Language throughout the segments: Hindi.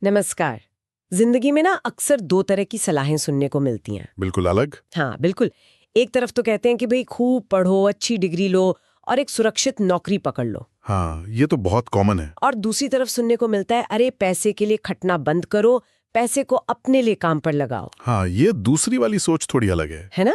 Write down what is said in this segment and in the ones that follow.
नमस्कार। जिंदगी में ना अक्सर दो तरह की सलाहें सुनने को मिलती हैं। बिल्कुल अलग। हाँ बिल्कुल। एक तरफ तो कहते हैं कि भाई खूब पढ़ो, अच्छी डिग्री लो और एक सुरक्षित नौकरी पकड़ लो। हाँ, ये तो बहुत कॉमन है। और दूसरी तरफ सुनने को मिलता है अरे पैसे के लिए खटना बंद करो, पैसे को अपने लिए काम पर लगाओ। हाँ, ये दूसरी वाली सोच थोड़ी अलग है ना?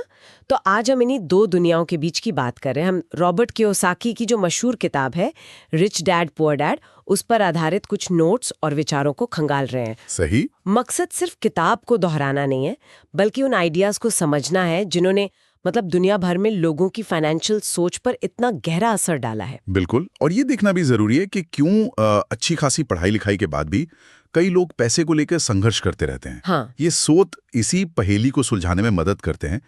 तो आज हम इन्हीं दो दुनियाओं के बीच की बात कर रहे हैं। हम रॉबर्ट कियोसाकी की जो मशहूर किताब है रिच डैड पुअर डैड, उस पर आधारित कुछ नोट्स और विचारों को खंगाल रहे हैं। सही। मकसद सिर्फ किताब को दोहराना नहीं है, बल्कि उन आइडियाज को समझना है जिन्होंने दुनिया भर में लोगों की फाइनेंशियल सोच पर इतना गहरा असर डाला है। बिल्कुल। और ये देखना भी जरूरी है कि क्यों अच्छी खासी पढ़ाई लिखाई के बाद भी कई लोग पैसे को लेकर संघर्ष करते रहते हैं। हाँ। ये सोच इसी पहेली को सुलझाने में मदद करते हैं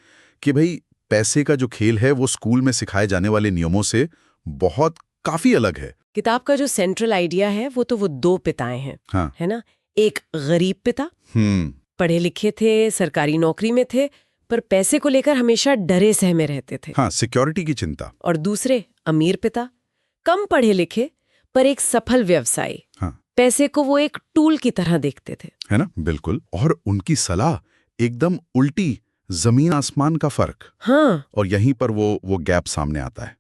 कि भाई पैसे का जो खेल है वो स्कूल में सिखाए जाने वाले नियमों से काफी अलग है। किताब का जो सेंट्रल आइडिया है वो दो पिताएं हैं। हाँ। है ना? एक गरीब पिता, पढ़े लिखे थे, सरकारी नौकरी में थे, पर पैसे को लेकर हमेशा डरे सहमे रहते थे। हाँ, सिक्योरिटी की चिंता। और दूसरे अमीर पिता, कम पढ़े लिखे पर एक सफल व्यवसायी। हाँ। पैसे को वो एक टूल की तरह देखते थे। है ना? बिल्कुल। और उनकी सलाह एकदम उल्टी, जमीन आसमान का फर्क। हाँ। और यहीं पर वो गैप सामने आता है।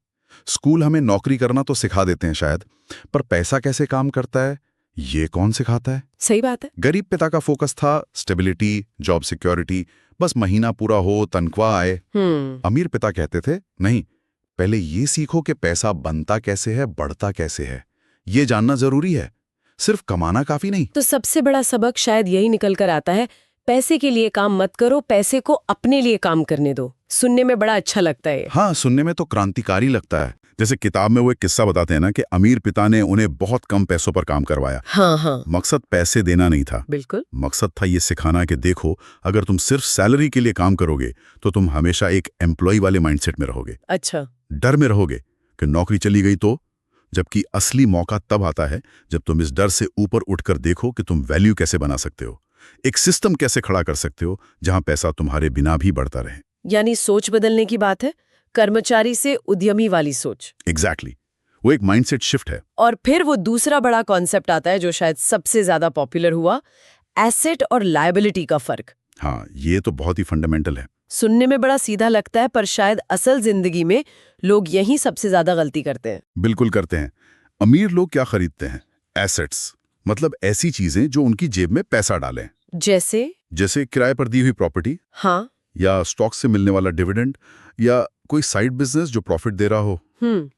स्कूल हमें नौकरी करना तो सिखा देते हैं शायद, पर पैसा कैसे काम करता है ये कौन सिखाता है? सही बात है। गरीब पिता का फोकस था स्टेबिलिटी, जॉब सिक्योरिटी, बस महीना पूरा हो, तनख्वाह आए। अमीर पिता कहते थे नहीं, पहले ये सीखो कि पैसा बनता कैसे है, बढ़ता कैसे है, ये जानना जरूरी है, सिर्फ कमाना काफी नहीं। तो सबसे बड़ा सबक शायद यही निकल कर आता है, पैसे के लिए काम मत करो, पैसे को अपने लिए काम करने दो। सुनने में बड़ा अच्छा लगता है। हाँ, सुनने में तो क्रांतिकारी लगता है। जैसे किताब में वो एक किस्सा बताते हैं ना कि अमीर पिता ने उन्हें बहुत कम पैसों पर काम करवाया। हाँ। मकसद पैसे देना नहीं था। बिल्कुल। मकसद था ये सिखाना कि देखो, अगर तुम सिर्फ सैलरी के लिए काम करोगे तो तुम हमेशा एक एम्प्लॉय वाले माइंडसेट में रहोगे। अच्छा। डर में रहोगे कि नौकरी चली गई तो, जबकि असली मौका तब आता है जब तुम इस डर से ऊपर उठकर देखो कि तुम वैल्यू कैसे बना सकते हो, एक सिस्टम कैसे खड़ा कर सकते हो जहां पैसा तुम्हारे बिना भी बढ़ता रहे। यानी सोच बदलने की बात है, कर्मचारी से उद्यमी वाली सोच। एग्जैक्टली। वो एक माइंडसेट शिफ्ट है। और फिर वो दूसरा बड़ा कॉन्सेप्ट आता है जो शायद सबसे ज्यादा पॉपुलर हुआ, एसेट और लायबिलिटी का फर्क। हाँ, ये तो बहुत ही फंडामेंटल है। सुनने में बड़ा सीधा लगता है, पर शायद असल जिंदगी में लोग यही सबसे ज्यादा गलती करते हैं। बिल्कुल करते हैं। अमीर लोग क्या खरीदते हैं? एसेट्स, मतलब ऐसी चीजें जो उनकी जेब में पैसा डालें। जैसे किराए पर दी हुई प्रॉपर्टी। हाँ। या स्टॉक से मिलने वाला डिविडेंड, या कोई साइड बिजनेस जो प्रॉफिट दे रहा हो।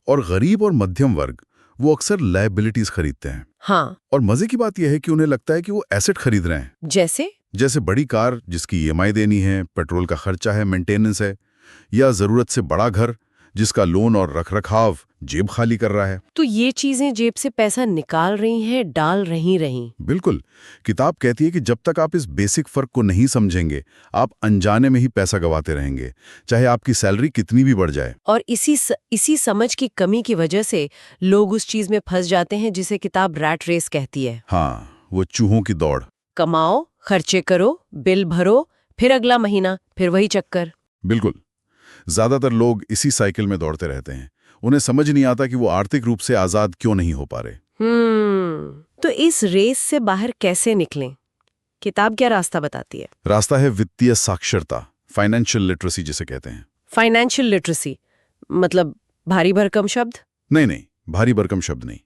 और गरीब और मध्यम वर्ग वो अक्सर लायबिलिटीज खरीदते हैं। हाँ। और मजे की बात यह है कि उन्हें लगता है कि वो एसेट खरीद रहे हैं। जैसे बड़ी कार जिसकी ईएमआई देनी है, पेट्रोल का खर्चा है, मेंटेनेंस है, या जरूरत से बड़ा घर जिसका लोन और रखरखाव जेब खाली कर रहा है। तो ये चीजें जेब से पैसा निकाल रही हैं, डाल रही। बिल्कुल। किताब कहती है कि जब तक आप इस बेसिक फर्क को नहीं समझेंगे, आप अनजाने में ही पैसा गंवाते रहेंगे, चाहे आपकी सैलरी कितनी भी बढ़ जाए। और इसी समझ की कमी की वजह से लोग उस चीज में फंस जाते हैं जिसे किताब रैट रेस कहती है। हाँ, वो चूहों की दौड़। कमाओ, खर्चे करो, बिल भरो, फिर अगला महीना फिर वही चक्कर। बिल्कुल। ज्यादातर लोग इसी साइकिल में दौड़ते रहते हैं। उन्हें समझ नहीं आता कि वो आर्थिक रूप से आजाद क्यों नहीं हो पा रहे। तो इस रेस से बाहर कैसे निकलें? किताब क्या रास्ता बताती है? रास्ता है वित्तीय साक्षरता, फाइनेंशियल लिटरेसी जिसे कहते हैं। फाइनेंशियल लिटरेसी मतलब भारी भरकम शब्द? नहीं, भारी भरकम शब्द नहीं।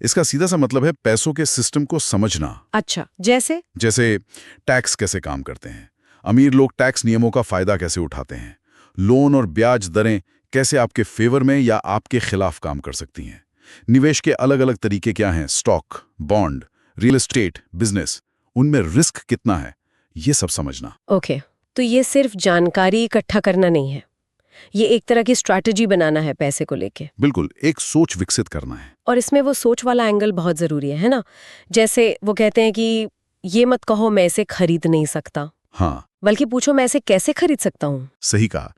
इसका सीधा सा मतलब है पैसों के सिस्टम को समझना। अच्छा, जैसे टैक्स कैसे काम करते हैं, अमीर लोग टैक्स नियमों का फायदा कैसे उठाते हैं, लोन और ब्याज दरें कैसे आपके फेवर में या आपके खिलाफ काम कर सकती हैं, निवेश के अलग अलग तरीके क्या हैं, stock, bond, real estate, business, उनमें रिस्क कितना है, ये सब समझना। ओके, तो ये सिर्फ जानकारी इकट्ठा करना नहीं है, ये एक तरह की स्ट्रैटेजी बनाना है पैसे को लेके। बिल्कुल, एक सोच विकसित करना है। और इसमें वो सोच वाला एंगल बहुत जरूरी है ना? जैसे वो कहते हैं कि ये मत कहो मैं इसे खरीद नहीं सकता। हाँ, बल्कि पूछो मैं इसे कैसे खरीद सकता हूँ। सही कहा,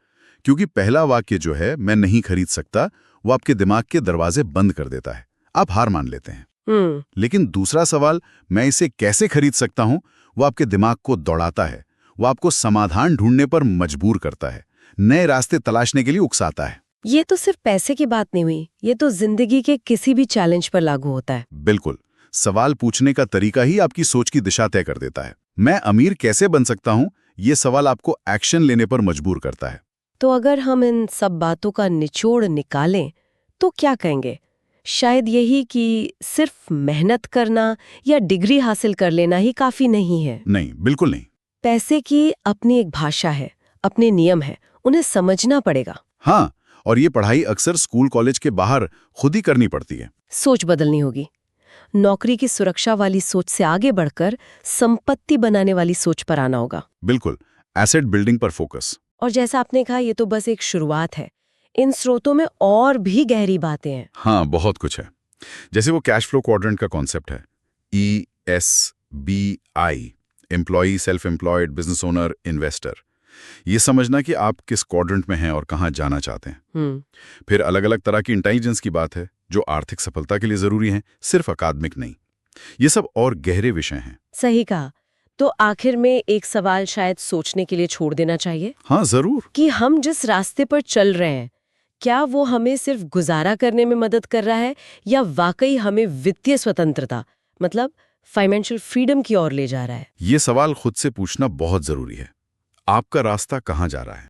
क्योंकि पहला वाक्य जो है मैं नहीं खरीद सकता, वो आपके दिमाग के दरवाजे बंद कर देता है, आप हार मान लेते हैं। लेकिन दूसरा सवाल, मैं इसे कैसे खरीद सकता हूँ, वो आपके दिमाग को दौड़ाता है, वो आपको समाधान ढूंढने पर मजबूर करता है, नए रास्ते तलाशने के लिए उकसाता है। ये तो सिर्फ पैसे की बात नहीं हुई, ये तो जिंदगी के किसी भी चैलेंज पर लागू होता है। बिल्कुल। सवाल पूछने का तरीका ही आपकी सोच की दिशा तय कर देता है। मैं अमीर कैसे बन सकता हूँ, ये सवाल आपको एक्शन लेने पर मजबूर करता है। तो अगर हम इन सब बातों का निचोड़ निकालें तो क्या कहेंगे? शायद यही कि सिर्फ मेहनत करना या डिग्री हासिल कर लेना ही काफी नहीं है। नहीं, बिल्कुल नहीं। पैसे की अपनी एक भाषा है, अपने नियम है, उन्हें समझना पड़ेगा। हाँ, और ये पढ़ाई अक्सर स्कूल कॉलेज के बाहर खुद ही करनी पड़ती है। सोच बदलनी होगी। नौकरी की सुरक्षा वाली सोच से आगे बढ़कर संपत्ति बनाने वाली सोच पर आना होगा। बिल्कुल, एसेट बिल्डिंग पर फोकस। और जैसा आपने कहा, ये तो बस एक शुरुआत है। इन स्रोतों में और भी गहरी बातें हैं। हाँ, बहुत कुछ है। जैसे वो कैश फ्लो क्वाड्रेंट का कॉन्सेप्ट है, ESBI, employee, self employed, business owner, investor. ये समझना कि आप किस क्वाड्रेंट में हैं और कहाँ जाना चाहते हैं। फिर अलग अलग तरह की इंटेलिजेंस की बात है, जो आर्थिक सफलता के लिए जरूरी है, सिर्फ अकादमिक नहीं। ये सब और गहरे विषय हैं। सही कहा। तो आखिर में एक सवाल शायद सोचने के लिए छोड़ देना चाहिए। हाँ, जरूर। कि हम जिस रास्ते पर चल रहे हैं, क्या वो हमें सिर्फ गुजारा करने में मदद कर रहा है या वाकई हमें वित्तीय स्वतंत्रता, मतलब फाइनेंशियल फ्रीडम की ओर ले जा रहा है? ये सवाल खुद से पूछना बहुत जरूरी है। आपका रास्ता कहाँ जा रहा है?